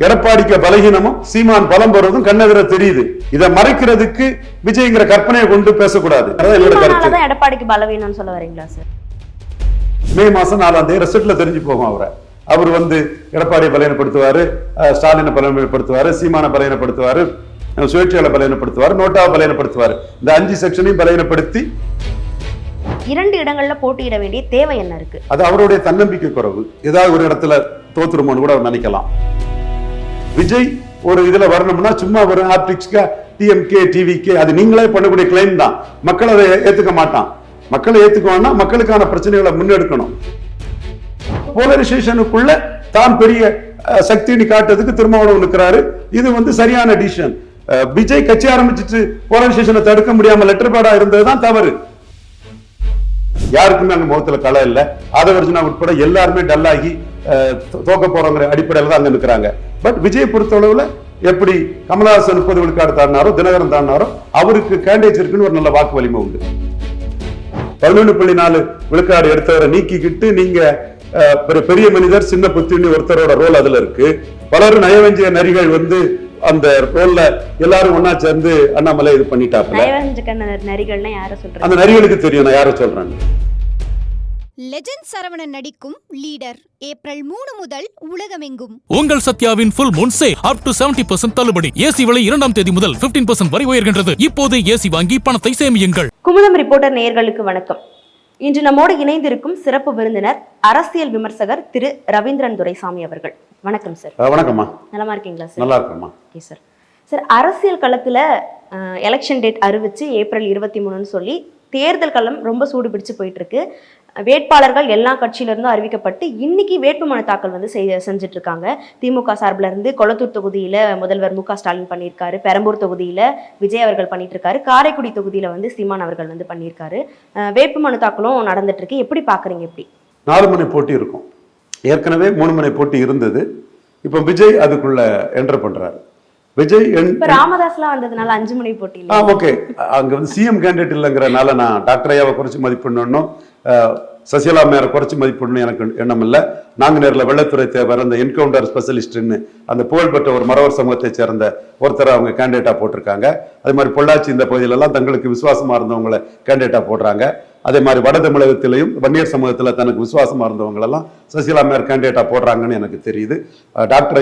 எடப்பாடிக்கு பலகீனமும் சீமான் பலம் பெறுவதும் கண்ணெதிர தெரியுது. இதை மறைக்கிறதுக்கு விஜய்ங்கிற கற்பனையை கொண்டு பேசக்கூடாது. எடப்பாடிக்கு பலவீனம் சொல்ல வரீங்களா சார்? மே மாசம் 4ஆம் தேதி ரிசல்ட்ல தெரிஞ்சு போகும். அவர் எடப்பாடியை பலவீனப்படுத்துவாரு, ஸ்டாலினை பலவீனப்படுத்துவாரு, சீமான பலவீனப்படுத்துவாரு, சுயேட்சையாளர் பலவீனப்படுத்துவார், நோட்டாவை பலவீனப்படுத்துவார். இந்த 5 செக்ஷனையும் பலவீனப்படுத்தி 2 இடங்கள்ல போட்டியிட வேண்டிய தேவை என்ன இருக்கு? அது அவருடைய தன்னம்பிக்கை குறைவு. ஏதாவது ஒரு இடத்துல தோத்துருமோன்னு கூட அவர் நினைக்கலாம். விஜய் ஒரு இதுல வரணும்னா சும்மா ஒரு ஆப்டிக்ஸ்க்கு டிஎம்கே டிவிகே அது நீங்களே பண்ணக்கூடிய கிளைம் தான். மக்கள் அதை ஏத்துக்க மாட்டான். மக்களை ஏத்துக்கணும்னா மக்களுக்கான பிரச்சனைகளை முன்னெடுக்கணும். போலரைசேஷனுக்குள்ள தான் பெரிய சக்தின்னு காட்டுறதுக்கு திருமாவளவன் இருக்கிறாரு. இது சரியான டிசிஷன். விஜய் கட்சி ஆரம்பிச்சுட்டு போலரைசேஷனை தடுக்க முடியாம லெட்டர் பேடா இருந்ததுதான் தவறு. யாருக்குமே அங்க முகத்துல களை இல்ல. ஆதவர்ஜனா உட்பட எல்லாருமே டல்லாகி தோக்க போறோங்கிற அடிப்படையில தான் அங்க நிற்கிறாங்க. பட் விஜய் பொறுத்தளவுல எப்படி கமலஹாசன் 30 விழுக்காடு தாண்டினாரோ, தினகரன் தாண்டினாரோ, அவருக்கு கேண்டேஜ் இருக்குன்னு ஒரு நல்ல வாக்கு வலிமை உண்டு. 11.4 விழுக்காடு எடுத்தவரை நீக்கிக்கிட்டு நீங்க பெரிய மனிதர் சின்ன புத்தின்னு ஒருத்தரோட ரோல் அதுல இருக்கு. பலரும் நயவஞ்சிய நரிகள் அந்த ரோல்ல எல்லாரும் ஒன்னா சேர்ந்து அண்ணாமலை இது பண்ணிட்டாங்க. அந்த நரிகளுக்கு தெரியும் நான் யார சொல்றேன். லெஜெண்ட் சரவணன் நடிக்கும் லீடர் ஏப்ரல் 3 முதல் உலகமெங்கும். உங்கள் சத்யாவின் full moon sale up to 70% தள்ளுபடி. ஏசி விலை 2ஆம் தேதி முதல் 15% வரை உயர்கின்றது. இப்போது ஏசி வாங்கி பணத்தை சேமியுங்கள். குமுதம் ரிப்போர்ட்டர் நேயர்களுக்கு வணக்கம். இன்று நம்மோடு இணைந்திருக்கும் சிறப்பு விருந்தினர் அரசியல் விமர்சகர் திரு ரவீந்திரன் துரைசாமி அவர்கள். வணக்கம் சார். வணக்கம்மா. நலமா இருக்கீங்களா சார்? நல்லா இருக்கேம்மா. Okay sir. சார், அரசியல் களத்துல எலெக்ஷன் டேட் அறிவிச்சு ஏப்ரல் 23ன்னு சொல்லி தேர்தல் களம் ரொம்ப சூடு பிடிச்சு போயிட்டு இருக்கு. வேட்பாளர்கள் எல்லா கட்சியிலிருந்தும் அறிவிக்கப்பட்டு இன்னைக்கு வேட்புமனு தாக்கல் செஞ்சுட்டு இருக்காங்க. திமுக சார்பில் இருந்து கொளத்தூர் தொகுதியில முதல்வர் மு க ஸ்டாலின் பண்ணியிருக்காரு, பெரம்பூர் தொகுதியில விஜய் அவர்கள் பண்ணிட்டு இருக்காரு, காரைக்குடி தொகுதியில சீமான் அவர்கள் பண்ணியிருக்காரு. வேட்புமனு தாக்கலும் நடந்துட்டு இருக்கு. எப்படி பாக்குறீங்க? எப்படி 4 முனை போட்டி இருக்கும். ஏற்கனவே 3 முனை போட்டி இருந்தது. இப்ப விஜய் அதுக்குள்ள என்டர் பண்றாரு. விஜய் ராமதாஸ்லாம் வந்ததுனால 5 முனை போட்டி. ஓகே, அங்க சிஎம் கேண்டிடேட் இல்லைங்கிறனால நான் டாக்டர் ஐயாவை குறைச்சு மதிப்பிடணும், சசிகலா மேயரை குறைச்சு மதிப்பிடணும் எனக்கு எண்ணம் இல்லை. நாங்குநேரில் வெள்ளத்துறை தேவர் அந்த என்கவுண்டர் ஸ்பெஷலிஸ்ட்னு அந்த புகழ்பெற்ற ஒரு மறவர் சமூகத்தை சேர்ந்த ஒருத்தரை அவங்க கேண்டிடேட்டா போட்டிருக்காங்க. அதே மாதிரி பொள்ளாச்சி இந்த பகுதியிலெல்லாம் தங்களுக்கு விசுவாசமா இருந்தவங்களை கேண்டிடேட்டா போடுறாங்க. அதே மாதிரி வட தமிழகத்திலையும் வன்னியர் சமூகத்தில் தனக்கு விசுவாசமா இருந்தவங்களெல்லாம் சசிகலா மேயர் கேண்டிடேட்டா போடுறாங்கன்னு எனக்கு தெரியுது. டாக்டர்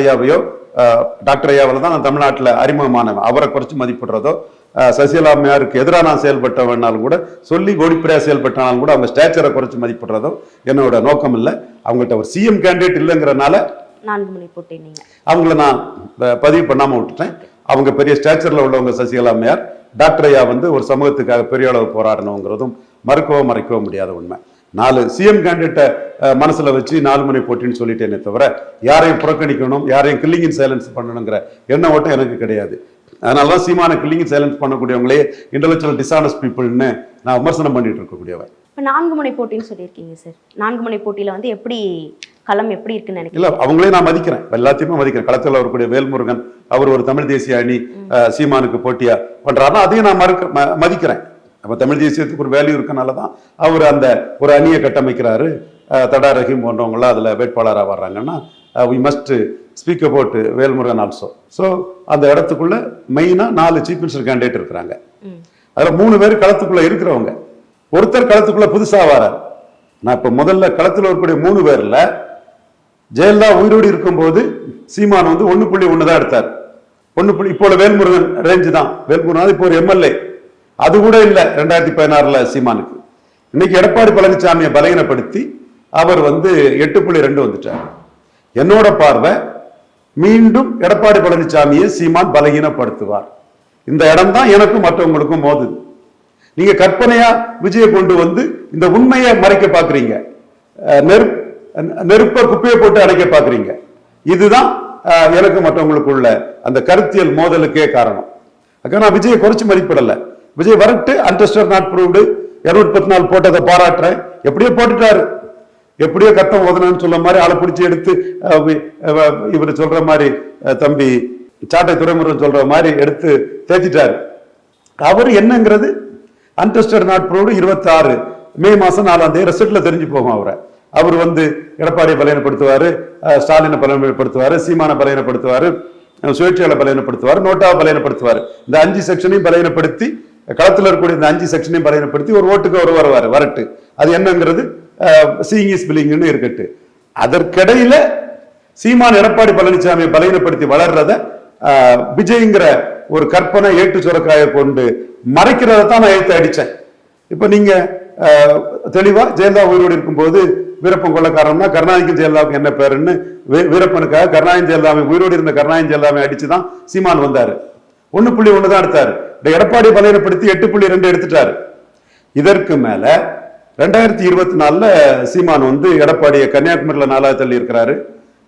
ஐயாவில் தான் நான் தமிழ்நாட்டில் அறிமுகமானவன். அவரை குறைச்சு மதிப்பிடுறதோ, சசிகலா மேயருக்கு எதிராக நான் செயல்பட்டவனாலும் கூட, சொல்லி கோடிப்படையா செயல்பட்டாலும் கூட அவங்க ஸ்டேச்சரை குறைச்சு மதிப்பிடுறதோ என்னோட நோக்கம் இல்லை. அவங்கள்ட்ட ஒரு சிஎம் கேண்டிடேட் இல்லைங்கிறனால 4 முனை போட்டி அவங்கள நான் பதிவு பண்ணாம விட்டுட்டேன். அவங்க பெரிய ஸ்டேச்சர்ல உள்ளவங்க சசிகலா மேயர். டாக்டர் ஐயா ஒரு சமூகத்துக்காக பெரிய அளவு போராடணுங்கிறதும் மறைக்கவோ முடியாத உண்மை. 4 சிஎம் கேண்டிடேட்டை மனசுல வச்சு 4 முனை போட்டின்னு சொல்லிட்டேனே தவிர யாரையும் புறக்கணிக்கணும், யாரையும் கில்லிங் இன் சைலன்ஸ் பண்ணணுங்கிற எண்ண ஓட்டம் எனக்கு கிடையாது. அதனாலதான் சீமான கில்லிங் இன் சைலன்ஸ் பண்ணக்கூடியவங்களே இன்டெலெக்சுவல் டிஸானஸ்ட் பீப்புள்னு நான் விமர்சனம் பண்ணிட்டு இருக்கக்கூடியவன். இப்போ 4 முனை போட்டின்னு சொல்லியிருக்கீங்க சார். 4 முனை போட்டியில எப்படி களம் எப்படி இருக்குன்னு நினைக்கிறேன். இல்ல, அவங்களே நான் மதிக்கிறேன், எல்லாத்தையுமே மதிக்கிறேன். களத்தில் வரக்கூடிய வேல்முருகன் அவர் ஒரு தமிழ் தேசிய அணி சீமானுக்கு போட்டியா பண்றாருன்னா அதையும் நான் மதிக்கிறேன். அப்ப தமிழ் தேசியத்துக்கு ஒரு வேல்யூ இருக்கனாலதான் அவர் அந்த ஒரு அணியை கட்டமைக்கிறாரு. தடா ரஹீம் போன்றவங்களாம் அதுல வேட்பாளராக வர்றாங்கன்னா we must speak about Velmurugan also. So அந்த இடத்துக்குள்ள மெயினா 4 சீஃப் மினிஸ்டர் கேண்டிடேட் இருக்கிறாங்க. அதுல 3 பேர் களத்துக்குள்ள இருக்கிறவங்க. ஒருத்தர் களத்துக்குள்ள புதுசா வரார். நான் இப்ப முதல்ல களத்துல வரக்கூடிய 3 பேர்ல ஜெயலலிதா உயிரோடு இருக்கும்போது சீமான் 1.1 தான் எடுத்தார். 1. இப்போ வேல்முருகன் ரேஞ்சு தான். வேல்முருகன் இப்போ ஒரு எம்எல்ஏ. அது கூட இல்லை 2016 சீமானுக்கு. இன்னைக்கு எடப்பாடி பழனிசாமியை பலகீனப்படுத்தி அவர் 8.2 வந்துட்டார். என்னோட பார்வை மீண்டும் எடப்பாடி பழனிசாமியை சீமான் பலகீனப்படுத்துவார். இந்த இடம் தான் எனக்கும் மற்றவங்களுக்கும் மோதுது. நீங்க கற்பனையா விஜயை கொண்டு இந்த உண்மையை மறைக்க பாக்குறீங்க, நெருப்ப குப்பையை போட்டு அடைக்க பாக்குறீங்க. இதுதான் எனக்கு மற்றவங்களுக்குள்ள அந்த கருத்தியல் மோதலுக்கே காரணம். நான் விஜயை குறைச்சு மதிப்பிடல. விஜய் வரட்டு, அன்டெஸ்டட் நாட் ப்ரூவ்டு, 234 போட்டதை பாராட்டுறேன். எப்படியோ போட்டுட்டாரு, எப்படியோ கத்தம் ஓதனன்னு சொல்ல மாதிரி ஆளை பிடிச்சி எடுத்து இவர் சொல்ற மாதிரி தம்பி சாட்டை துறைமுருகன் சொல்ற மாதிரி எடுத்து தேத்திட்டாரு. அவர் என்னங்கிறது அன்டெஸ்டட் நாட் ப்ரூவ்டு 26 மே மாசம் 4ஆம் தேதி ரிசல்ட்ல தெரிஞ்சு போகும். அவரை அவர் வந்து எடப்பாடியை பலவீனப்படுத்துவாரு, ஸ்டாலினை பலவீனப்படுத்துவாரு, சீமானை பலவீனப்படுத்துவாரு, சுயேட்சையாளை பலவீனப்படுத்துவார், நோட்டாவை பலவீனப்படுத்துவார். இந்த 5 செக்ஷனையும் பலவீனப்படுத்தி, களத்தில் இருக்கக்கூடிய இந்த 5 செக்ஷனையும் பலவீனப்படுத்தி ஒரு ஓட்டுக்கு ஒரு வருவார் வரட்டு. அது என்னங்கிறது சீயிங் இஸ் பிலிங்னு இருக்கட்டு. அதற்கிடையில சீமான் எடப்பாடி பழனிசாமியை பலவீனப்படுத்தி வளர்றத விஜய்ங்கிற ஒரு கற்பனை ஏட்டு சுரக்காயை கொண்டு மறைக்கிறத தான் நான் எடுத்து அடிச்சேன். இப்ப நீங்க தெளிவா ஜெயலலிதா உயிரோடு இருக்கும்போது வீரப்பன் கொள்ளக்காரன்னா கருணாநிதிக்கும் ஜெயலலிதாவுக்கு என்ன பேருன்னு வீரப்பனுக்காக கருணாநிதி ஜெயலலிதாவை உயிரோடு இருந்த கருணாநிதி ஜெயலலிதாவை அடிச்சுதான் சீமான் வந்தாரு. 1.1 தான் எடுத்தாரு. எடப்பாடி பலவீனப்படுத்தி 8.2 எடுத்துட்டாரு. இதற்கு மேல 2024 சீமான் வந்து எடப்பாடியை கன்னியாகுமரியில 4வது தள்ளி இருக்கிறாரு.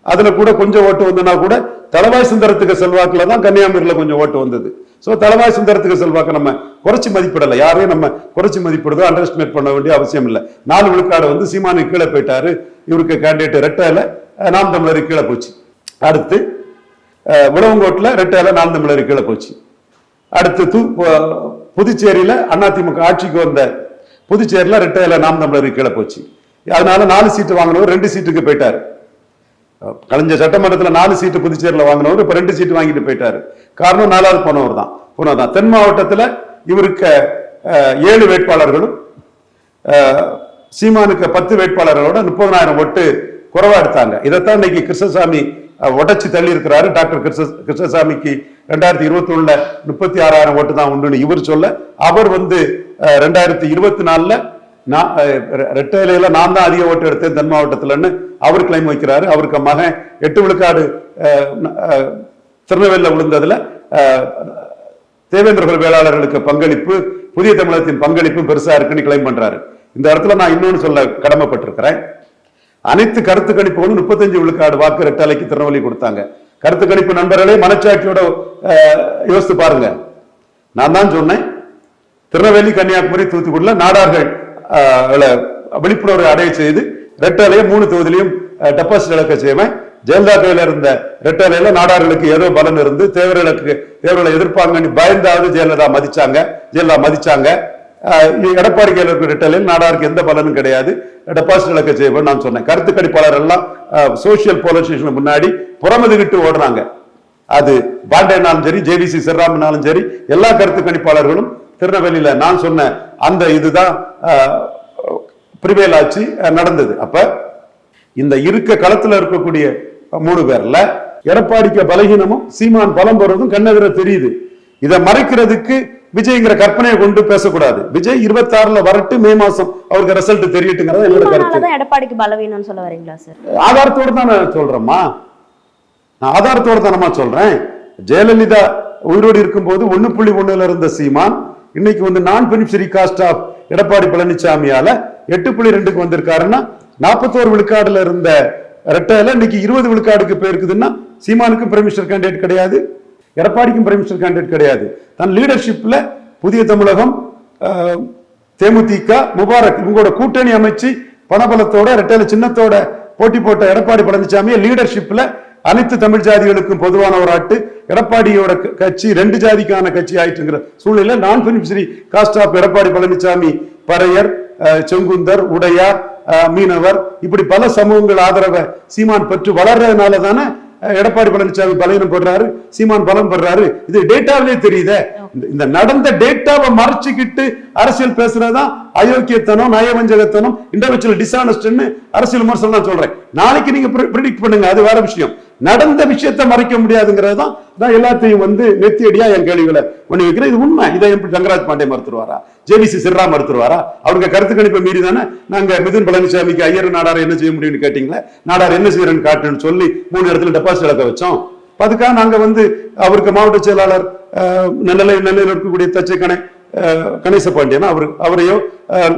அதுல கூட கொஞ்சம் ஓட்டு வந்தனா கூட தளவாய் சுந்தரத்துக்கு செல்வாக்குல தான் கன்னியாகுமரியில கொஞ்சம் ஓட்டு வந்தது. சோ தளவாய் சுந்தரத்துக்கு செல்வாக்கு நம்ம குறைச்சி மதிப்பிடல, யாரையும் நம்ம குறைச்சி மதிப்பிடுறதோ அண்டர் எஸ்டிமேட் பண்ண வேண்டிய அவசியம் இல்லை. 4 விழுக்காடு வந்து சீமானுக்கு கீழே போயிட்டாரு. இவருக்கு கேண்டிடேட் ரெட்டையில நாம் தமிழர் கீழே போச்சு. அடுத்து விளவங்கோட்டில் ரெட்டையில நாம் தமிழர் கீழே போச்சு. அடுத்து புதுச்சேரியில அதிமுக ஆட்சிக்கு வந்த புதுச்சேரியில ரெட்டையில நாம் தமிழர் கீழே போச்சு. அதனால 4 சீட்டு வாங்கினவர் 2 சீட்டுக்கு போயிட்டாரு. கலைஞ சட்டமன்றத்தில் 4 சீட்டு புதுச்சேரியில் வாங்கினவர் இப்ப 2 சீட்டு வாங்கிட்டு போயிட்டாரு. காரணம் 4வது போனவர் தான். தென் மாவட்டத்தில் இவருக்கு 7 வேட்பாளர்களும் சீமானுக்கு 10 வேட்பாளர்களோட 30,000 ஓட்டு குறைவா எடுத்தாங்க. இதைத்தான் இன்னைக்கு கிருஷ்ணசாமி உடைச்சு தள்ளி இருக்கிறாரு. டாக்டர் கிருஷ்ணசாமிக்கு 2021 36,000 ஓட்டு தான் உண்டு இவர் சொல்ல, அவர் வந்து 2024 ரெட்டையில நான் தான் அதிக ஓட்டு எடுத்தேன் தென் மாவட்டத்தில்னு அவர் கிளைம் வைக்கிறாரு. அவருக்கு மகன் 8 விழுக்காடு திருநெல்வேலியில் விழுந்ததுல தேவேந்திர வேளாளர்களுக்கு பங்களிப்பு, புதிய தமிழகத்தின் பங்களிப்பு பெருசா இருக்குன்னு கிளைம் பண்றாரு. இந்த இடத்துல நான் இன்னொன்னு சொல்ல கடமைப்பட்டிருக்கிறேன். அனைத்து கருத்து கணிப்புகளும் 35 விழுக்காடு வாக்கு ரெட்டலைக்கு திருநெல்வேலி கொடுத்தாங்க. கருத்து கணிப்பு நண்பர்களே மனச்சாட்சியோட யோசித்து பாருங்க. நான் தான் சொன்னேன், திருநெல்வேலி, கன்னியாகுமரி, தூத்துக்குடியில நாடார்கள் விழிப்புணர்வை அடைய செய்து ரெட்டலையை 3 தொகுதியிலையும் டெபாசிட் இழக்க செய்வேன். ஜெயலலிதா கையில இருந்த ரெட்டலையில நாடார்களுக்கு ஏதோ பலன் இருந்து தேவர்களை எதிர்ப்பாங்கன்னு பயந்தாவது ஜெயலலிதா மதிச்சாங்க. எடப்பாடி கையில் இருக்கிற ரெட்டலையில் நாடாருக்கு எந்த பலனும் கிடையாது, டெபாசிட் இழக்க செய்வேன் நான் சொன்னேன். கருத்து கணிப்பாளர் எல்லாம் சோசியல் போலரைசேஷன் முன்னாடி புறமதுகிட்டு ஓடுறாங்க. அது பாண்டேனாலும் சரி, ஜேவிசி சிறராமனாலும் சரி, எல்லா கருத்து கணிப்பாளர்களும் திருநெல்வேலியில நான் சொன்ன அந்த இதுதான் பிரிவேல் ஆட்சி நடந்தது. அப்ப இந்த இருக்க களத்துல இருக்கக்கூடிய 3 பேர்ல எடப்பாடிக்கு பலகீனமும் சீமான் பலம் பெறுவதும் கண்ணெதிர தெரியுது. இதை மறைக்கிறதுக்கு விஜய்ங்கிற கற்பனையை கொண்டு பேசக்கூடாது. விஜய் 26 வரட்டு, மே மாசம் அவருக்கு ரிசல்ட் தெரியட்டுங்கிறது என்னோட கருத்து. எடப்பாடிக்கு பலவீனம் சொல்ல வரீங்களா சார்? ஆதாரத்தோடு தான் நான் சொல்றேம்மா, நான் ஆதாரத்தோடு தானமா சொல்றேன். ஜெயலலிதா உயிரோடு இருக்கும் போது 1.1 இருந்த சீமான் இன்னைக்கு வந்து நான் பெனிஃபிஷரி காஸ்ட் ஆஃப் எடப்பாடி பழனிசாமியால 8.2 வந்திருக்காருன்னா 41 விழுக்காடுல இருந்த ரெட்டையில இன்னைக்கு 20 விழுக்காடுக்கு போயிருக்குதுன்னா சீமானுக்கும் பிரைம் மினிஸ்டர் கேண்டிடேட் கிடையாது, எடப்பாடிக்கும் பிரைம் மினிஸ்டர் கேண்டிடேட் கிடையாது. தன் லீடர்ஷிப்ல புதிய தமிழகம், தேமுதிக, முபாரக் இவங்களோட கூட்டணி அமைச்சு பணபலத்தோட ரெட்டையில சின்னத்தோட போட்டி போட்ட எடப்பாடி பழனிசாமியை லீடர்ஷிப்ல அனைத்து தமிழ் ஜாதிகளுக்கும் பொதுவான ஒரு ஆட்டு எடப்பாடியோட கட்சி 2 ஜாதிக்கான கட்சி ஆயிட்டுங்கிற சூழ்நிலை நான் beneficiary caste of Edappadi Palaniswami Paraiyar, Sengunthar, Udaiyar, மீனவர் இப்படி பல சமூகங்கள் ஆதரவை சீமான் பெற்று வளர்றதுனால தானே எடப்பாடி பழனிசாமி பலவீனம் படுறாரு, சீமான் பலம் படுறாரு. இது டேட்டாவிலே தெரியுதே. இந்த நடந்த டேட்டாவை மறைச்சுக்கிட்டு அரசியல் பேசுறதுதான் அயோக்கியத்தனம், நயவஞ்சகத்தனம், இன்டர்வெச்சுவல் டிஸ்ஆனஸ்ட்னு அரசியல் விமர்சனம் நான் சொல்றேன். நாளைக்கு நீங்க ப்ரெடிக்ட் பண்ணுங்க, அது வேற விஷயம். நடந்த விஷயத்தை மறைக்க முடியாதுங்கிறது தான் எல்லாத்தையும் வந்து நெத்தியடியா என் கேள்விகளை பண்ணி வைக்கிறேன். இது உண்மை. இதை எப்படி ரங்கராஜ் பாண்டே மறுத்துருவாரா, ஜேவிசி சிறா மறுத்துருவாரா? அவருக்கு கருத்து கணிப்பை மீறி தானே நாங்க மிதுன் பழனிசாமிக்கு ஐயர் நாடார் என்ன செய்ய முடியும்னு கேட்டீங்களா? நாடார் என்ன செய்யறேன்னு காட்டுன்னு சொல்லி 3 இடத்துல டெபாசிட் இழக்க வச்சோம். அதுக்காக நாங்க வந்து அவருக்கு மாவட்ட செயலாளர் நெல்லையில் இருக்கக்கூடிய தச்சை கணேச பாண்டியன் அவரையோ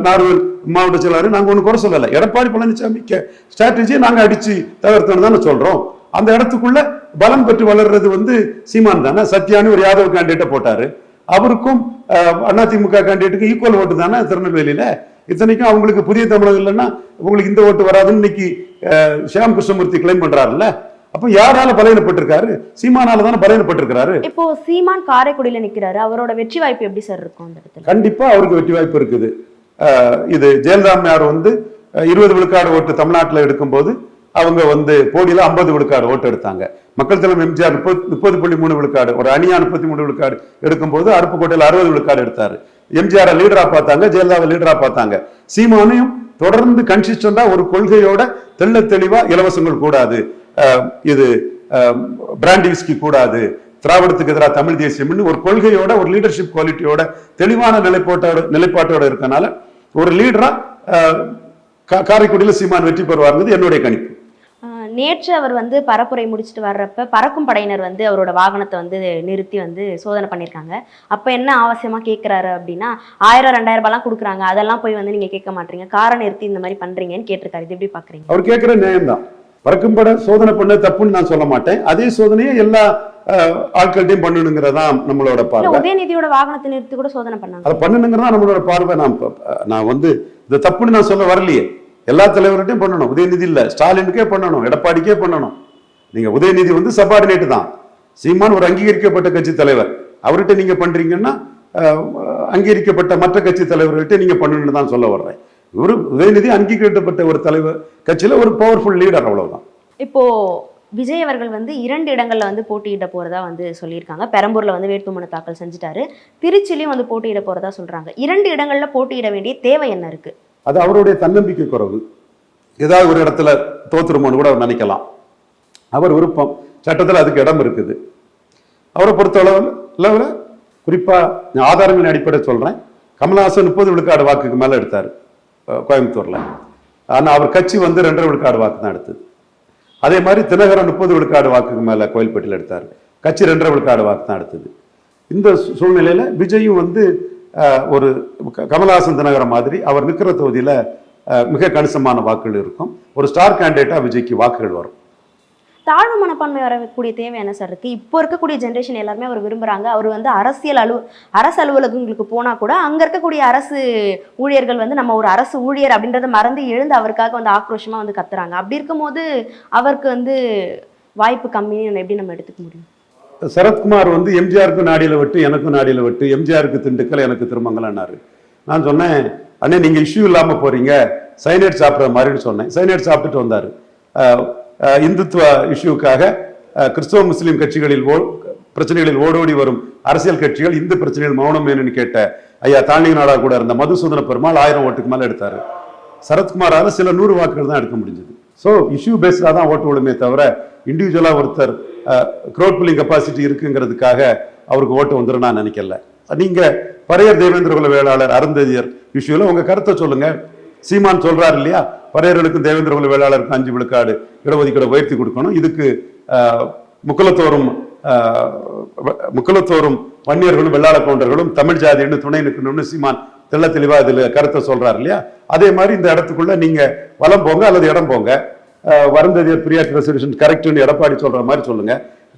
நார்வல் மாவட்ட செயலாளர் நாங்க ஒண்ணு குறை சொல்லல. எடப்பாடி பழனிசாமிக்கு ஸ்ட்ராட்டஜியை நாங்க அடிச்சு தவிர்த்தோன்னு தானே சொல்றோம். அந்த இடத்துக்குள்ள பலம் பெற்று வளர்றது வந்து சீமான் தானே. சத்யானி ஒரு யாதவ் கேண்டிடேட்டை போட்டாரு, அவருக்கும் அதிமுக கேண்டிடேட்டுக்கு ஈக்குவல் ஓட்டு தானே திருநெல்வேலியில. இத்தனைக்கும் அவங்களுக்கு புதிய தமிழகம் இல்லைன்னா உங்களுக்கு இந்த ஓட்டு வராதுன்னு இன்னைக்கு ஷியாம் கிருஷ்ணமூர்த்தி கிளைம் பண்றாருல்ல. அப்ப யாரால பலவீனப்பட்டிருக்காரு? சீமானால தானே பலவீனப்பட்டிருக்காரு. இப்போ சீமான் காரைக்குடியில நிக்கிறாரு, அவரோட வெற்றி வாய்ப்பு எப்படி சார் இருக்கும் அந்த இடத்துல? கண்டிப்பா அவருக்கு வெற்றி வாய்ப்பு இருக்குது. இது ஜெயலலிதாமையார் வந்து 20 விழுக்காடு ஓட்டு தமிழ்நாட்டில் எடுக்கும்போது அவங்க வந்து போடியில 50 விழுக்காடு ஓட்டு எடுத்தாங்க. மக்கள் தலைவர் எம்ஜிஆர் 30.3 விழுக்காடு, ஒரு அணியா 33 விழுக்காடு எடுக்கும்போது அருப்புக்கோட்டையில் 60 விழுக்காடு எடுத்தாரு. எம்ஜிஆர் லீடரா பார்த்தாங்க, ஜெயலலிதாவை லீடரா பார்த்தாங்க. சீமானையும் தொடர்ந்து கன்சிஸ்டண்டா ஒரு கொள்கையோட தெள்ள தெளிவா இலவசங்கள் கூடாது, இது பிராண்டி விஸ்கி கூடாது, திராவிடத்துக்கு எதிராக தமிழ் தேசியம் ஒரு கொள்கையோட ஒரு லீடர்ஷிப் குவாலிட்டியோட தெளிவான நிலைப்பாட்டோட இருக்கனால ஒரு லீடரா காரைக்குடியில் சீமான் வெற்றி பெறுவாருங்கிறது என்னுடைய கணிப்பு. நேற்று அவர் வந்து பரப்புரை முடிச்சுட்டு வர்றப்ப பறக்கும் படையினர் வந்து அவரோட வாகனத்தை வந்து நிறுத்தி வந்து சோதனை பண்ணியிருக்காங்க. அப்போ என்ன அவசியமா கேட்குறாரு அப்படின்னா, 1000-2000 ரூபாய்லாம் கொடுக்குறாங்க, அதெல்லாம் போய் வந்து நீங்க கேட்க மாட்டீங்க, காரை நிறுத்தி இந்த மாதிரி பண்றீங்கன்னு கேட்டிருக்காரு. இது எப்படி பாக்குறீங்க? அவர் கேட்கிற நியாயம் தான். பறக்கும் படை சோதனை பண்ண தப்புன்னு நான் சொல்ல மாட்டேன். அதே சோதனையை எல்லா ஆட்கள்டையும் பண்ணணுங்கிறதா நம்மளோட பார்வை. உதயநிதியோட வாகனத்தை நிறுத்தி கூட சோதனை பண்ணாங்க, அதை பண்ணணுங்கிறதா நம்மளோட பார்வை. நான் வந்து இந்த தப்புன்னு நான் சொல்ல வரலையே. எல்லா தலைவர்கிட்டையும் பண்ணணும். உதயநிதி இல்ல, ஸ்டாலினுக்கே பண்ணணும், எடப்பாடிக்கே பண்ணணும். நீங்க உதயநிதி வந்து சபார்டினேட் தான். சீமான் ஒரு அங்கீகரிக்கப்பட்ட கட்சி தலைவர், அவர்கிட்ட நீங்க பண்றீங்கன்னா அங்கீகரிக்கப்பட்ட மற்ற கட்சி தலைவர்கள்ட்ட நீங்க பண்ணணும்னு தான் சொல்ல வர்றேன். ஒரு உதயநிதி அங்கீகரிக்கப்பட்ட ஒரு தலைவர் கட்சியில ஒரு பவர்ஃபுல் லீடர், அவ்வளவுதான். இப்போ விஜய் அவர்கள் வந்து 2 இடங்கள்ல வந்து போட்டியிட போறதா வந்து சொல்லியிருக்காங்க. பெரம்பூர்ல வந்து வேட்புமனு தாக்கல் செஞ்சுட்டாரு, திருச்சிலையும் வந்து போட்டியிட போறதா சொல்றாங்க. 2 இடங்கள்ல போட்டியிட வேண்டிய தேவை என்ன இருக்கு? அது அவருடைய தன்னம்பிக்கை குறைவு. ஏதாவது ஒரு இடத்துல தோத்துருமோன்னு கூட அவர் நினைக்கலாம். அவர் விருப்பம், சட்டத்தில் அதுக்கு இடம் இருக்குது. அவரை பொறுத்த அளவில் குறிப்பா ஆதாரங்களின் அடிப்படை சொல்றேன், கமல்ஹாசன் 30 விழுக்காடு வாக்குக்கு மேல எடுத்தார் கோயம்புத்தூர்ல. ஆனா அவர் கட்சி வந்து 2.5 விழுக்காடு வாக்கு தான் எடுத்தது. அதே மாதிரி தினகரன் 30 விழுக்காடு வாக்குக்கு மேல கோயில்பட்டியில் எடுத்தார், கட்சி 2.5 விழுக்காடு வாக்கு தான் எடுத்தது. இந்த சூழ்நிலையில விஜயும் வந்து ஒரு கமல்ஹாசன் தினகரன் மாதிரி அவர் நிற்கிற தொகுதியில மிக கணிசமான வாக்குகள் இருக்கும். ஒரு ஸ்டார் கேண்டிடேட்டா விஜய்க்கு வாக்குகள் வரும். தாழ்வு மனப்பான்மை வரக்கூடிய தேவை என்ன சார் இருக்கு? இப்போ இருக்கக்கூடிய ஜென்ரேஷன் எல்லாருமே அவர் விரும்புறாங்க. அவர் வந்து அரசு அலுவலகங்களுக்கு போனா கூட அங்க இருக்கக்கூடிய அரசு ஊழியர்கள் வந்து நம்ம ஒரு அரசு ஊழியர் அப்படின்றத மறந்து எழுந்து அவருக்காக வந்து ஆக்ரோஷமா வந்து கத்துறாங்க. அப்படி இருக்கும்போது அவருக்கு வந்து வாய்ப்பு கம்மின்னு எப்படி நம்ம எடுத்துக்க முடியும்? சரத்குமார் வந்து எம்ஜிஆருக்கு நாடியில விட்டு எனக்கும் நாடியில விட்டு, எம்ஜிஆருக்கு திண்டுக்கல் எனக்கு திருமங்கலம்னாரு. நான் சொன்னேன், அண்ணே நீங்க இஷ்யூ இல்லாம போறீங்க, சைனைட் சாப்பிட்ற மாதிரின்னு சொன்னேன். சைனைட் சாப்பிட்டுட்டு வந்தாரு. இந்துத்துவ இஷ்யூக்காக கிறிஸ்தவ முஸ்லீம் கட்சிகளில் பிரச்சனைகளில் ஓடோடி வரும் அரசியல் கட்சிகள் இந்து பிரச்சனைகள் மௌனம் வேணும்னு கேட்ட ஐயா தாண்டிக நாடா கூட இருந்த மதுசூதன பெருமாள் 1000 ஓட்டுக்கு மேல எடுத்தாரு. சரத்குமாரால சில 100 வாக்குகள் தான் எடுக்க முடிஞ்சது. ஸோ இஷ்யூ பேஸ்டா தான் ஓட்டு விழுமே தவிர இண்டிவிஜுவலா ஒருத்தர் க்ரௌட் புல்லிங் கெப்பாசிட்டி இருக்குங்கிறதுக்காக அவருக்கு ஓட்டு வந்துடும் நான் நினைக்கல. நீங்க பரையர் தேவேந்திர குல வேளாளர் அருந்ததியர் இஷ்யூல உங்க கருத்தை சொல்லுங்க. சீமான் சொல்றாரு இல்லையா, பரையர்களுக்கும் தேவேந்திர குல வேளாளருக்கும் 5 விழுக்காடு இடஒதுக்கீடு உயர்த்தி கொடுக்கணும், இதுக்கு முக்குலத்தோறும் வன்னியர்களும் வெள்ளாள கவுண்டர்களும் தமிழ் ஜாதின்னு துணை நிற்கணும்னு சீமான் தெள்ள தெளிவா இதுல கருத்தை சொல்றாரு இல்லையா. அதே மாதிரி இந்த இடத்துக்குள்ள நீங்க வலம் போங்க அல்லது இடம் போங்க. வருந்ததியர் பிரியாட் ரெசல்யூஷன் கரெக்ட்னு எடப்பாடி சொல்ற மாதிரி சொல்லுங்க.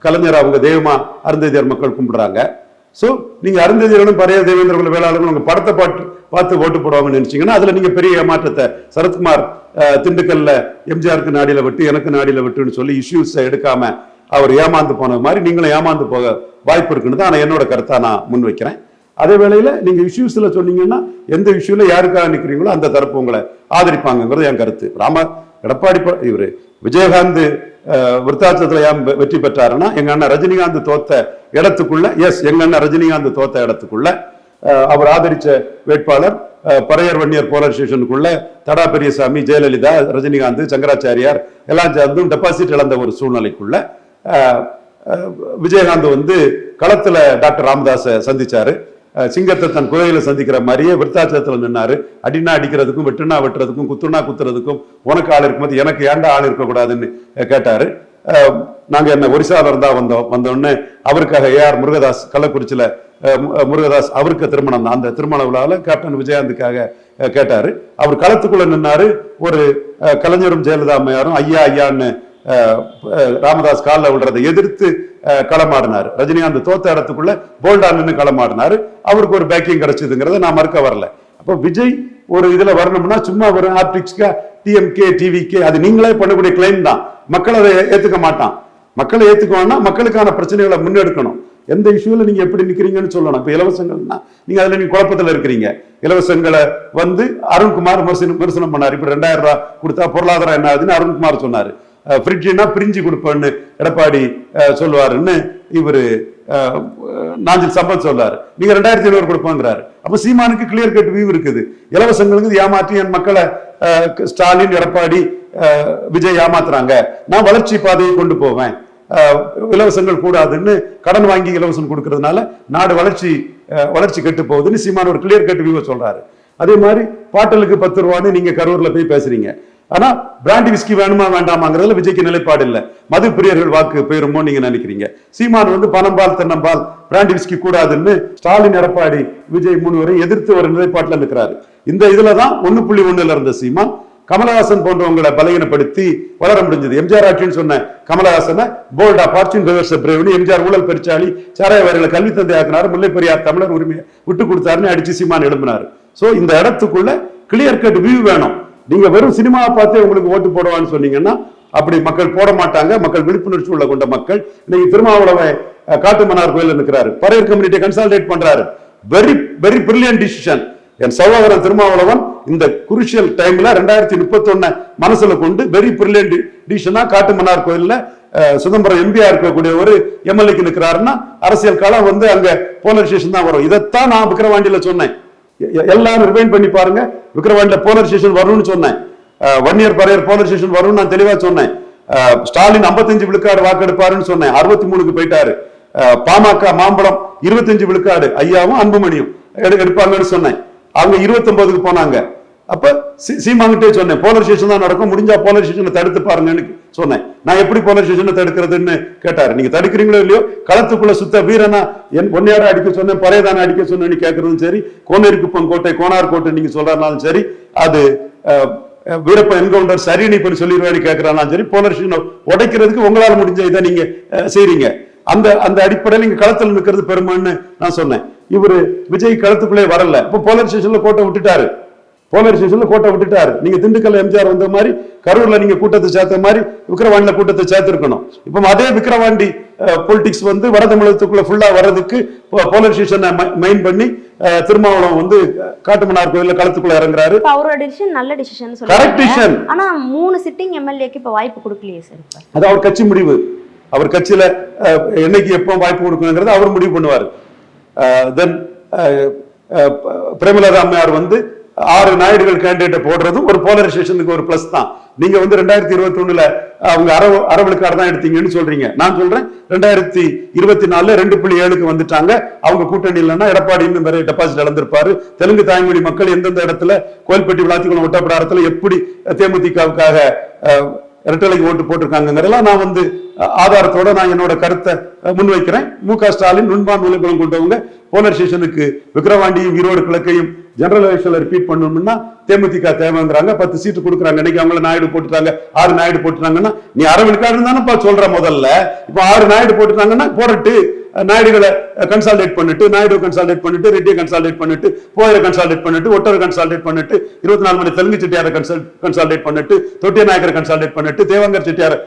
கலைஞர் அவங்க தெய்வமா அருந்ததியர் மக்கள் கும்பிடுறாங்க. சோ நீங்க அருந்ததியர்களும் பரைய தேவேந்திர குல வேளாளர்களும் உங்க படத்தை பார்த்து ஓட்டு போடுவாங்கன்னு நினைச்சீங்கன்னா அதுல நீங்க பெரிய ஏமாற்றத்தை, சரத்குமார் திண்டுக்கல்ல எம்ஜிஆருக்கு நாடியில விட்டு எனக்கு நாடியில விட்டுன்னு சொல்லி இஷ்யூஸ் எடுக்காம அவர் ஏமாந்து போன மாதிரி நீங்களும் ஏமாந்து போக வாய்ப்பு இருக்குன்னு தான் என்னோட கருத்தா நான் முன் வைக்கிறேன். அதே வேளையில நீங்க இஷ்யூஸ்ல சொன்னீங்கன்னா எந்த இஷ்யூல யாருக்காக நிக்கிறீங்களோ அந்த தரப்பு உங்களை ஆதரிப்பாங்கிறது என் கருத்து. எடப்பாடி இவரு விஜயகாந்த் விருத்தாச்சலத்துல ஏன் வெற்றி பெற்றாருன்னா எங்க அண்ணன் ரஜினிகாந்த் தோத்த இடத்துக்குள்ள, எங்க அண்ணன் ரஜினிகாந்த் தோத்த இடத்துக்குள்ள அவர் ஆதரிச்ச வேட்பாளர் பரையர் வன்னியர் போலரைசேஷனுக்குள்ள தடா பெரியசாமி, ஜெயலலிதா, ரஜினிகாந்த், சங்கராச்சாரியார் எல்லாம் சேர்ந்தும் டெபாசிட் இழந்த ஒரு சூழ்நிலைக்குள்ள விஜயகாந்த் வந்து களத்துல டாக்டர் ராமதாஸை சந்திச்சாரு. சிங்கத்தை தன் குதிரையில சந்திக்கிற மாதிரியே விருத்தாச்சலத்துல நின்னாரு. அடினா அடிக்கிறதுக்கும் வெட்டுனா வெட்டுறதுக்கும் குத்துனா குத்துறதுக்கும் உனக்கு ஆள் இருக்கும்போது எனக்கு ஏண்டா ஆள் இருக்கக்கூடாதுன்னு கேட்டாரு. நாங்க என்ன ஒரிசால இருந்தா வந்தோன்னு அவருக்காக ஏஆர் முருகதாஸ், கள்ளக்குறிச்சியில முருகதாஸ் அவருக்கு திருமணம் தான், அந்த திருமண விழாவில் கேப்டன் விஜயகாந்துக்காக கேட்டாரு. அவர் களத்துக்குள்ள நின்னாரு. ஒரு கலைஞரும் ஜெயலலிதா அம்மையாரும் ஐயா ஐயான்னு ராமதாஸ் காலில் விடுறதை எதிர்த்து களமாடினாரு. ரஜினிகாந்த் தோத்த இடத்துக்குள்ள போல்டா நின்று களமாடினாரு. அவருக்கு ஒரு பேக்கிங் கிடைச்சதுங்கிறத நான் மறுக்க வரல. அப்போ விஜய் ஒரு இதுல வரணும்னா சும்மா ஒரு ஆப்டிக்ஸ்கா டிஎம்கே டிவிகே அது நீங்களே பண்ணக்கூடிய கிளைம் தான். மக்கள் அதை ஏத்துக்க மாட்டான். மக்களை ஏத்துக்குவான்னா மக்களுக்கான பிரச்சனைகளை முன்னெடுக்கணும். எந்த இஷ்யூல நீங்க எப்படி நிக்கிறீங்கன்னு சொல்லணும். இப்ப இலவசங்கள்னா நீங்க அதுல நீங்க குழப்பத்துல இருக்கிறீங்க. இலவசங்களை வந்து அருண்குமார் விமர்சனம் பண்ணாரு. இப்ப 2000 ரூபாய் கொடுத்தா பொருளாதாரம் என்ன ஆகுதுன்னு அருண்குமார் சொன்னாரு. ஃப்ரிட்ஜ்னா பிரிஞ்சு கொடுப்பேன்னு எடப்பாடி சொல்லுவாருன்னு இவரு நாஞ்சில் சம்பத் சொல்றாரு. நீங்க 2500 கொடுப்பாங்கிறாரு. அப்ப சீமானுக்கு கிளியர் கட் வியூ இருக்குது. இலவசங்களுக்கு ஏமாற்றி என் மக்களை ஸ்டாலின், எடப்பாடி, விஜய் ஏமாத்துறாங்க, நான் வளர்ச்சி பாதையை கொண்டு போவேன், இலவசங்கள் கூடாதுன்னு கடன் வாங்கி இலவசம் கொடுக்கறதுனால நாடு வளர்ச்சி கெட்டு போகுதுன்னு சீமான் ஒரு கிளியர் கட் வியூ சொல்றாரு. அதே மாதிரி பாட்டலுக்கு 10 ரூபான்னு நீங்க கரூர்ல போய் பேசுறீங்க. ஆனா பிராண்டி விஸ்கி வேணுமா வேண்டாமாங்கிறதுல விஜய்க்கு நிலைப்பாடு இல்ல. மது பிரியர்கள் வாக்கு போயிருமோ நீங்க நினைக்கிறீங்க. சீமான் வந்து பனம்பால் தென்னம்பால் பிராண்டி விஸ்கி கூடாதுன்னு ஸ்டாலின், எடப்பாடி, விஜய் 3 வரை எதிர்த்து ஒரு நிலைப்பாட்டில் இருக்கிறாரு. இந்த இதுலதான் 1.1 இருந்த சீமான் கமலஹாசன் போன்றவங்களை பலகீனப்படுத்தி வளர முடிஞ்சது. எம்ஜிஆர் ஆட்சின்னு சொன்ன கமலஹாசனை போல்டா பார்ச்சுன் எம்ஜிஆர் ஊழல் பெருச்சாளி, சாராய வரையில கல்வி தந்தை ஆக்கினாரு, முல்லை பெரியார் தமிழர் உரிமையை விட்டு கொடுத்தாருன்னு அடிச்சு சீமான் எழுப்பினாரு. சோ இந்த இடத்துக்குள்ள கிளியர் கட் வியூ வேணும். நீங்க வெறும் சினிமாவை பார்த்தே உங்களுக்கு ஓட்டு போடுவான்னு சொன்னீங்கன்னா அப்படி மக்கள் போட மாட்டாங்க. மக்கள் விழிப்புணர்ச்சி உள்ள கொண்ட மக்கள். இன்னைக்கு திருமாவளவன் காட்டுமன்னார் கோயில் இருக்கிறாரு, பரையர் கம்யூனிட்டியை கன்சால்டேட் பண்றாரு. Very very brilliant decision. என் சகோதரன் திருமாவளவன் இந்த குருஷியல் டைம்ல 2031 மனசுல கொண்டு வெரி பிரில்லியன்ட் டிசிஷனா காட்டுமன்னார் கோயில்ல சிதம்பரம் எம்பியா இருக்கக்கூடிய ஒரு எம்எல்ஏக்கு நிற்கிறாருன்னா அரசியல் களம் வந்து அங்க போலரைசேஷன் தான் வரும். இதைத்தான் நான் விக்கிரவாண்டியில சொன்னேன். எல்லாரும் ரிவைண்ட் பண்ணி பாருங்க. விக்கிரவாண்டியில போலரைசேஷன் வரும்னு சொன்னேன். 1 இயர் பரையர் போலரைசேஷன் வரும்னு நான் தெளிவா சொன்னேன். ஸ்டாலின் 55 விழுக்காடு வாக்கெடுப்பாருன்னு சொன்னேன். 63க்கு போயிட்டாரு. பாமக மாம்பழம் 25 விழுக்காடு ஐயாவும் அன்புமணியும் எடுப்பாங்கன்னு சொன்னேன். அவங்க 29க்கு போனாங்க. அப்ப சீமாங்கிட்டே சொன்னேன் போலரைசேஷன் தான் நடக்கும், முடிஞ்சா போலரைசேஷனை தடுத்து பாருங்கன்னு சொன்னேன். நான் எப்படி போலரைசேஷனை தடுக்கிறதுன்னு கேட்டாரு. நீங்க தடுக்கிறீங்களோ இல்லையோ களத்துக்குள்ள சுத்த வீரனா ஒன்னையாட அடிக்க சொன்னேன், பறையதான அடிக்க சொன்னேன்னு கேட்கறதும் சரி, கோனேரிக்குப்பம் கோட்டை, கோனார் கோட்டை நீங்க சொல்றதுனாலும் சரி, அது வீரப்ப என்கவுண்டர் சரின்னு இப்ப சொல்லிடுவேன்னு கேட்கறாலும் சரி, போலரைசேஷனை உடைக்கிறதுக்கு உங்களால முடிஞ்ச இதை நீங்க செய்றீங்க. அந்த அடிப்படையில் நீங்க களத்தில் நிற்கிறது பெருமைன்னு நான் சொன்னேன். இவரு விஜய் களத்துக்குள்ளே வரல. இப்ப போலரைசேஷன்ல கோட்டை விட்டுட்டாரு. நீங்க திண்டுக்கல்ல எம்ஜிஆர் வந்த மாதிரி கரூர்ல நீங்க கூட்டத்தை சேர்த்த மாதிரி விக்கிரவாண்டில கூட்டத்தை சேர்த்திருக்கணும். இப்ப அதே விக்கிரவாண்டி பொலிட்டிக்ஸ் வந்து வட தமிழகத்துக்குள்ள ஃபுல்லா வர்றதுக்கு போலரைசேஷனை மெயின் பண்ணி திருமாவளவன் வந்து காட்டுமன்னார் கோயில்ல களத்துக்குள்ள இறங்குறாரு. அவரோட டிசிஷன் நல்ல டிசிஷன் கரெக்ட் டிசிஷன். ஆனா 3 சிட்டிங் எம்எல்ஏக்கு இப்ப வாய்ப்பு கொடுக்கலையே சார். அது அவர் கட்சி முடிவு. அவர் கட்சியில என்னைக்கு எப்போ வாய்ப்பு கொடுக்கணுங்கிறது அவர் முடிவு பண்ணுவார். தென் பிரேமலதா அம்மையார் வந்து 6 நாயுடுகள் கேண்டிடேட்டை போடுறதும் ஒரு போலரைசேஷனுக்கு ஒரு பிளஸ் தான். நீங்க வந்து 2021 அவங்க அரவலுக்காடு தான் எடுத்தீங்கன்னு சொல்றீங்க. நான் சொல்றேன் 2024 2.7க்கு வந்துட்டாங்க. அவங்க கூட்டணி இல்லைன்னா எடப்பாடி இன்னும் நிறைய டெபாசிட் இழந்திருப்பாரு. தெலுங்கு தாய்மொழி மக்கள் எந்தெந்த இடத்துல கோயில்பட்டி, விளாத்திக்குளம், ஒட்டப்பிடாரத்துல எப்படி தேமுதிகவுக்காக இரட்டலைக்கு ஓட்டு போட்டிருக்காங்கிறதெல்லாம் நான் வந்து ஆதாரத்தோட நான் என்னோட கருத்தை முன்வைக்கிறேன். மு.க. ஸ்டாலின் நுண்பான் நுழைக்குளம் கொண்டவங்க போலரைசேஷனுக்கு விக்கிரவாண்டியும் ஈரோடு கிழக்கையும் ஜெனரல் எலெக்ஷன்ல ரிப்பீட் பண்ணணும்னா தேமுதிக தேவைங்கிறாங்க. 10 சீட்டு கொடுக்குறாங்க. இன்னைக்கு அவங்கள நாயுடு போட்டுட்டாங்க, 6 நாயுடு போட்டுட்டாங்கன்னா நீ அரவிழுக்காடுன்னு தானேப்பா சொல்ற. முதல்ல இப்ப 6 நாயுடு போட்டுட்டாங்கன்னா போறட்டு நாயுடுகளை கன்சால்டேட் பண்ணிட்டு, நாயுடு கன்சால்டேட் பண்ணிட்டு, ரெட்டியை கன்சால்டேட் பண்ணிட்டு, போயரை கன்சால்டேட் பண்ணிட்டு, ஒட்டரை கன்சால்டேட் பண்ணிட்டு, 24 மணி தெலுங்கு செட்டியாரை கன்சால்டேட் பண்ணிட்டு, தொட்டிய நாயக்கரை கன்சால்டேட் பண்ணிட்டு, தேவங்கர் செட்டியாரை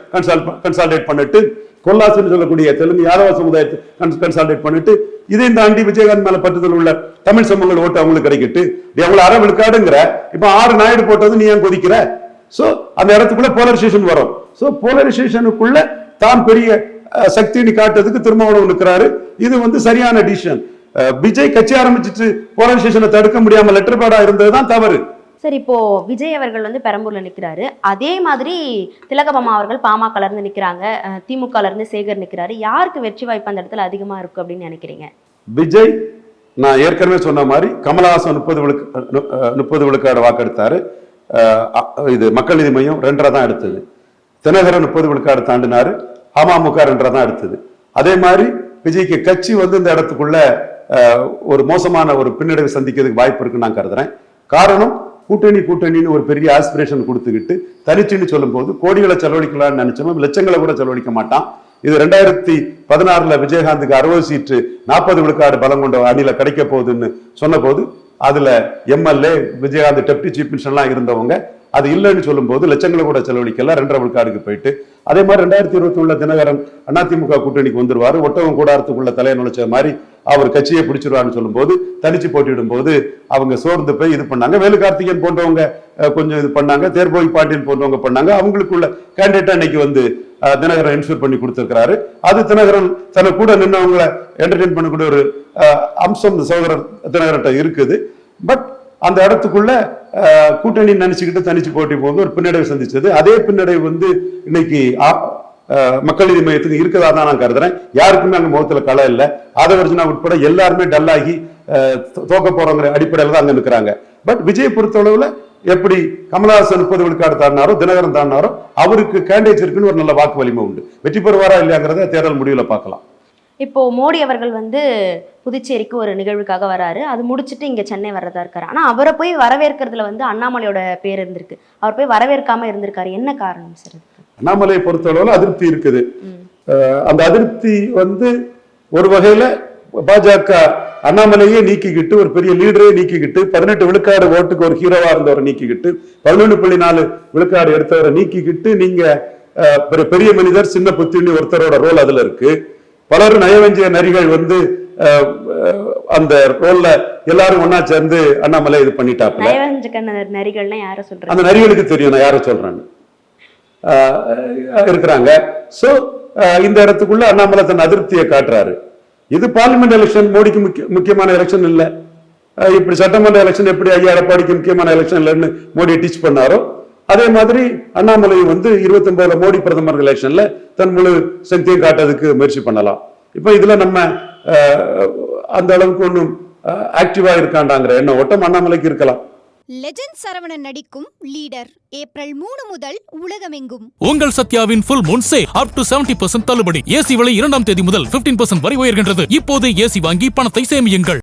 கன்சால்டேட் பண்ணிட்டு, கொல்லாசுன்னு சொல்லக்கூடிய தெலுங்கு யாதவ சமுதாயத்தை கன்சால்டேட் பண்ணிட்டு, இதையும் தாண்டி விஜயகாந்த் மேல பற்றுதல் உள்ள தமிழ் சமூகங்கள் ஓட்டு அவங்களுக்கு கிடைக்கிட்டு எவ்வளவு அரவிழுக்காடுங்கிற. இப்ப 6 நாயுடு போட்டது நீ ஏன் கொதிக்கிற? சோ அந்த இடத்துக்குள்ள போலரைசேஷன் வரும். சோ போலரைசேஷனுக்குள்ள தான் பெரிய சக்தின்னு காட்டுறதுக்கு திருமாவளவன் இருக்கிறாரு. இது வந்து சரியான டிசிஷன். விஜய் கட்சி ஆரம்பிச்சிட்டு போலரைசேஷனை தடுக்க முடியாம லெட்டர் பேடா இருந்ததுதான் தவறு. சரி, இப்போ விஜய் அவர்கள் வந்து பெரம்பூர்ல நிக்கிறாரு. அதே மாதிரி திலகபாமா அவர்கள் பாமகல இருந்து நிக்கிறாங்க, திமுகல இருந்து சேகர் நிக்கிறாரு. யாருக்கு வெற்றி வாய்ப்பு அந்த இடத்துல அதிகமா இருக்கு அப்படின்னு நினைக்கிறீங்க? விஜய் நான் ஏற்கனவே சொன்ன மாதிரி கமலஹாசன் 30 விழுக்காடு வாக்கெடுத்தாரு. இது மக்கள் நீதி மையம் 2.5 தான் எடுத்தது. தினகரன் 30 விழுக்காடு தாண்டினாரு. அமமுக 2.5 தான் எடுத்தது. அதே மாதிரி விஜய்க்கு கட்சி வந்து இந்த இடத்துக்குள்ள ஒரு மோசமான ஒரு பின்னடைவை சந்திக்கிறதுக்கு வாய்ப்பு இருக்குன்னு நான் கருதுறேன். காரணம் கூட்டணின்னு ஒரு பெரிய ஆஸ்பிரேஷன் கொடுத்துக்கிட்டு தனிச்சுன்னு சொல்லும் போது கோடிகளை செலவழிக்கலாம்னு நினைச்சோம், லட்சங்களை கூட செலவழிக்க மாட்டான். இது 2016 விஜயகாந்துக்கு 60 சீட்டு 40 விழுக்காடு பலம் கொண்ட அணில கிடைக்க போகுதுன்னு சொன்ன போது அதுல MLA Vijayakanth deputy chief minister எல்லாம் இருந்தவங்க அது இல்லைன்னு சொல்லும் போது லட்சங்களை கூட செலவழிக்கல 2.5 விழுக்காடுக்கு போயிட்டு அதே மாதிரி 2021 தினகரன் அதிமுக கூட்டணிக்கு வந்துருவாரு, ஒட்டகம் கூடாரத்துக்குள்ள தலையை நுழைச்ச மாதிரி அவர் கட்சியை பிடிச்சிருவாருன்னு சொல்லும்போது, தனிச்சு போட்டியிடும் போது அவங்க சோர்ந்து போய் இது பண்ணாங்க. வேலு கார்த்திகேயன் போன்றவங்க கொஞ்சம் இது பண்ணாங்க, தேர்போய் பாண்டியன் போன்றவங்க பண்ணாங்க. அவங்களுக்குள்ள கேண்டிடேட்டா இன்னைக்கு வந்து தினகரன் இன்சூர் பண்ணி கொடுத்திருக்கிறாரு. அது தினகரன் தன்னை கூட நின்னவங்களை என்டர்டெயின் பண்ணக்கூடிய ஒரு அம்சம் சகோதரர் தினகரன்ட்ட இருக்குது. பட் அந்த இடத்துக்குள்ள கூட்டணி நினைச்சுக்கிட்டு தனிச்சு போட்டி போகும்போது ஒரு பின்னடைவு சந்திச்சது. அதே பின்னடைவு வந்து இன்னைக்கு மக்கள் நீதி மையத்துக்கு இருக்கதா தான் நான் கருதுறேன். யாருக்குமே அங்க முகத்துல களை இல்லை. ஆதவர்ஜனா உட்பட எல்லாருமே டல்லாகி தோக்க போறவங்க அடிப்படையில் தான் அங்க நிற்கிறாங்க. பட் விஜய் பொறுத்தளவுல எப்படி கமலஹாசன் 30 விழுக்காடு தாண்டினாரோ, தினகரன் தாண்டினாரோ, அவருக்கு கேண்டிடேட்ஸ் இருக்குன்னு ஒரு நல்ல வாக்கு வலிமை உண்டு. வெற்றி பெறுவாரா இல்லையாங்கிறத தேர்தல் முடிவுல பார்க்கலாம். இப்போ மோடி அவர்கள் வந்து புதுச்சேரிக்கு ஒரு நிகழ்வுக்காக வராரு, அது முடிச்சுட்டு இங்க சென்னை வர்றதா இருக்காரு. ஆனா அவரை போய் வரவேற்கிறதுல வந்து அண்ணாமலையோட பேர் இருந்திருக்கு, அவர் போய் வரவேற்காம இருந்திருக்காரு. என்ன காரணம் சார்? அண்ணாமலையை பொறுத்தளவுல அதிருப்தி இருக்குது. அந்த அதிருப்தி வந்து ஒரு வகையில பாஜக அண்ணாமலையே நீக்கிக்கிட்டு, ஒரு பெரிய லீடரே நீக்கிக்கிட்டு, 18 விழுக்காடு ஓட்டுக்கு ஒரு ஹீரோவா இருந்தவரை நீக்கிக்கிட்டு, 11.4 விழுக்காடு எடுத்தவரை நீக்கிக்கிட்டு, நீங்க பெரிய மனிதர் சின்ன புத்தினி ஒருத்தரோட ரோல் அதுல இருக்கு. பலரும் நயவஞ்சிய நரிகள் வந்து அந்த ரோல்ல எல்லாரும் ஒன்னா சேர்ந்து அண்ணாமலை இது பண்ணிட்டாப்ல. நரிகள்னா யார சொல்றாங்க? அந்த நரிகளுக்கு தெரியும் நான் யார சொல்றேன்னு இருக்கிறாங்க. சோ இந்த இடத்துக்குள்ள அண்ணாமலை தன் அதிருப்தியை காட்டுறாரு. இது பார்லிமெண்ட் எலெக்ஷன், மோடிக்கு முக்கியமான எலெக்ஷன் இல்ல. இப்படி சட்டமன்ற எலெக்ஷன் எப்படி ஐயா எடப்பாடிக்கு முக்கியமான எலெக்ஷன் இல்லைன்னு மோடி டீச் பண்ணாரோ, அதே மாதிரி அண்ணாமலை வந்து 29 மோடி பிரதமர் எலெக்ஷன்ல தன் முழு சக்தியை காட்டுறதுக்கு முயற்சி பண்ணலாம். இப்ப இதுல நம்ம அந்த அளவுக்கு ஒன்றும் ஆக்டிவா இருக்காண்டாங்கிற என்ன ஓட்டம் அண்ணாமலைக்கு இருக்கலாம். லெஜண்ட் சரவணன் நடிக்கும் லீடர் ஏப்ரல் 3 முதல் உலகமெங்கும். உங்கள் சத்யாவின் full moon sale up to 70% தள்ளுபடி. ஏசி விலை 2ஆம் தேதி முதல் 15% வரை உயர்கின்றது. இப்போது ஏசி வாங்கி பணத்தை சேமியுங்கள்.